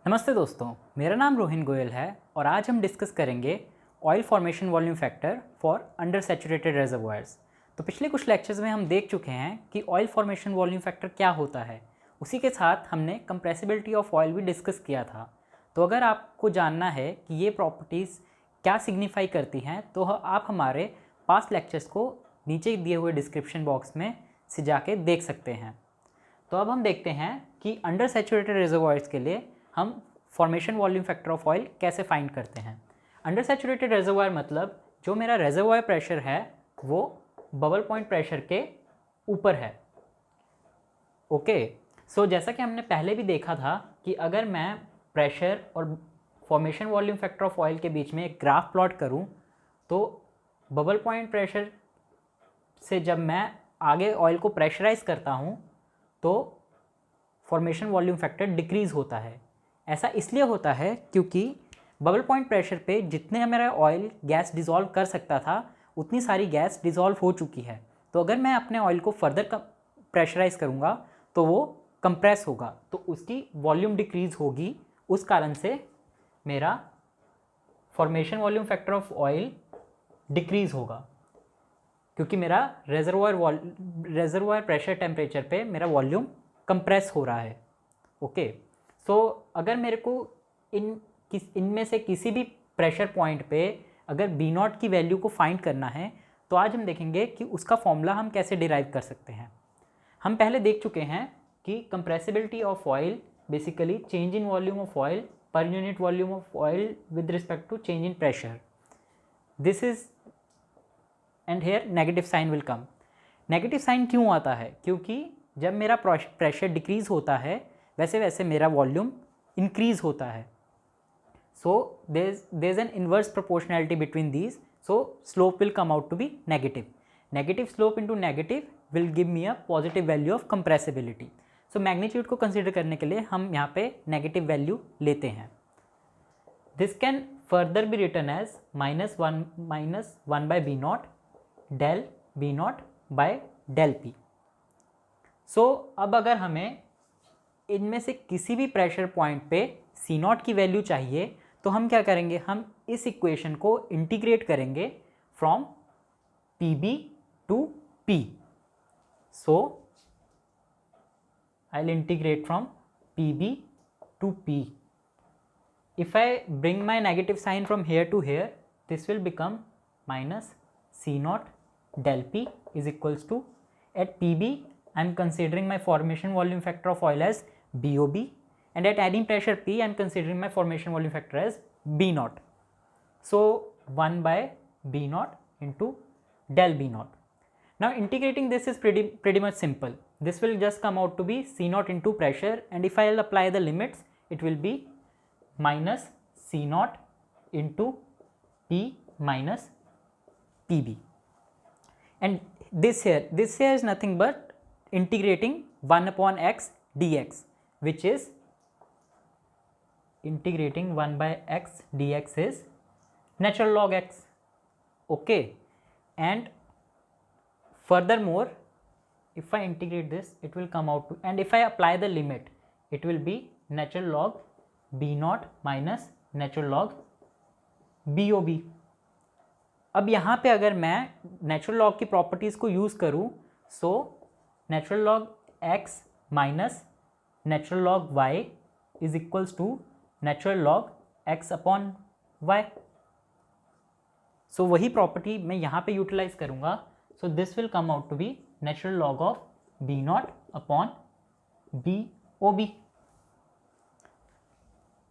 नमस्ते दोस्तों, मेरा नाम रोहिन गोयल है और आज हम डिस्कस करेंगे oil formation volume factor for undersaturated reservoirs. तो पिछले कुछ लेक्चर्स में हम देख चुके हैं कि ऑयल फॉर्मेशन वॉल्यूम फैक्टर क्या होता है। उसी के साथ हमने कंप्रेसिबिलिटी ऑफ ऑयल भी डिस्कस किया था। तो अगर आपको जानना है कि ये प्रॉपर्टीज़ क्या सिग्निफाई करती हैं तो आप हमारे पास्ट लेक्चर्स को नीचे दिए हुए डिस्क्रिप्शन बॉक्स में से जाके देख सकते हैं। तो अब हम देखते हैं कि अंडर सैचुरेटेड रिजर्वॉयर्स के लिए हम formation volume factor of oil कैसे फाइंड करते हैं। अंडर सैचुरेटेड रिजर्वॉयर मतलब जो मेरा रिजर्वॉयर प्रेशर है वो बबल पॉइंट प्रेशर के ऊपर है। ओके, सो जैसा कि हमने पहले भी देखा था कि अगर मैं प्रेशर और formation volume factor of oil के बीच में एक ग्राफ प्लॉट करूं तो बबल पॉइंट प्रेशर से जब मैं आगे ऑयल को प्रेशराइज करता हूं तो फॉर्मेशन वॉल्यूम फैक्टर डिक्रीज़ होता है। ऐसा इसलिए होता है क्योंकि बबल पॉइंट प्रेशर पे जितने हमारा ऑयल गैस डिज़ोल्व कर सकता था उतनी सारी गैस डिज़ोल्व हो चुकी है। तो अगर मैं अपने ऑयल को फर्दर प्रेशराइज करूँगा तो वो कंप्रेस होगा, तो उसकी वॉल्यूम डिक्रीज़ होगी। उस कारण से मेरा formation volume factor of oil decrease होगा क्योंकि मेरा रेजर्वॉयर प्रेशर टेम्परेचर पे मेरा वॉल्यूम कंप्रेस हो रहा है। ओके, सो अगर मेरे को इनमें से किसी भी प्रेशर पॉइंट पे अगर B0 की वैल्यू को फाइंड करना है तो आज हम देखेंगे कि उसका फॉर्मूला हम कैसे डिराइव कर सकते हैं। हम पहले देख चुके हैं कि compressibility of oil basically change in volume of oil per unit volume of oil with respect to change in pressure. This is and here negative sign will come. Negative sign क्यों आता है? क्योंकि जब मेरा प्रेशर डिक्रीज़ होता है वैसे वैसे मेरा वॉल्यूम इंक्रीज़ होता है। So there is an inverse proportionality between these, so slope will come out to be negative. Negative slope into negative will give me a positive value of compressibility. So magnitude को consider करने के लिए हम यहाँ पे negative value लेते हैं। This can further be written as -1 by B0 del B0 by del P। So अब अगर हमें इनमें से किसी भी प्रेशर पॉइंट पे C0 की वैल्यू चाहिए तो हम क्या करेंगे, हम इस इक्वेशन को इंटीग्रेट करेंगे from PB to P। So I will integrate from PB to P। If I bring my negative sign from here to here this will become -C0 del P is equals to, at PB I am considering my formation volume factor of oil as BOB, and at adding pressure P I am considering my formation volume factor as B0. So 1 by B0 into del B0. Now integrating this is pretty much simple. This will just come out to be C0 into pressure, and if I will apply the limits it will be minus C0 into P minus PB. And this here is nothing but integrating 1 upon x dx, which is integrating 1 by x dx is natural log x. Okay, and furthermore if I integrate this it will come out to, and if I apply the limit it will be natural log B0 minus natural log BOB. अब यहाँ पे अगर मैं natural log की properties को use करूँ so natural log x minus natural log y is equals to natural log x upon y। So वही property मैं यहाँ पे यूटिलाइज करूँगा। So this will come out to be natural log of B0 upon BOB,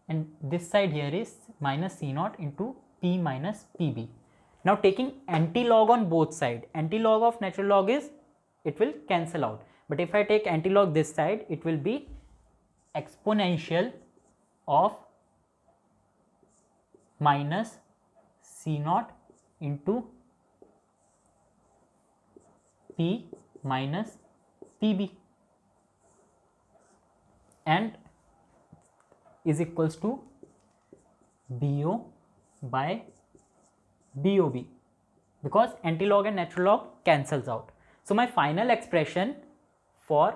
and this side here is minus C0 into P minus PB. Now taking anti-log on both side, anti-log of natural log is it will cancel out, but if I take anti-log this side it will be exponential of minus C0 into P minus PB and is equals to BO by BOB, because anti-log and natural log cancels out. So my final expression for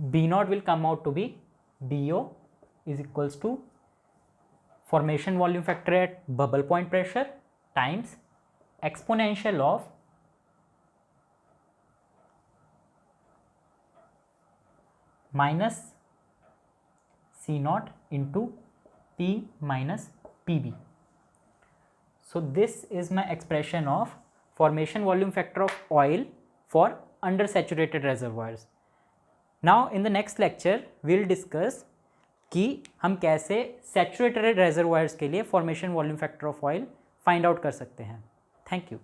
B naught will come out to be BO is equals to formation volume factor at bubble point pressure times exponential of minus C naught into P minus PB. So this is my expression of formation volume factor of oil for undersaturated reservoirs. Now in the next lecture we will discuss कि हम कैसे saturated reservoirs के लिए formation volume factor of oil find out कर सकते हैं. Thank you.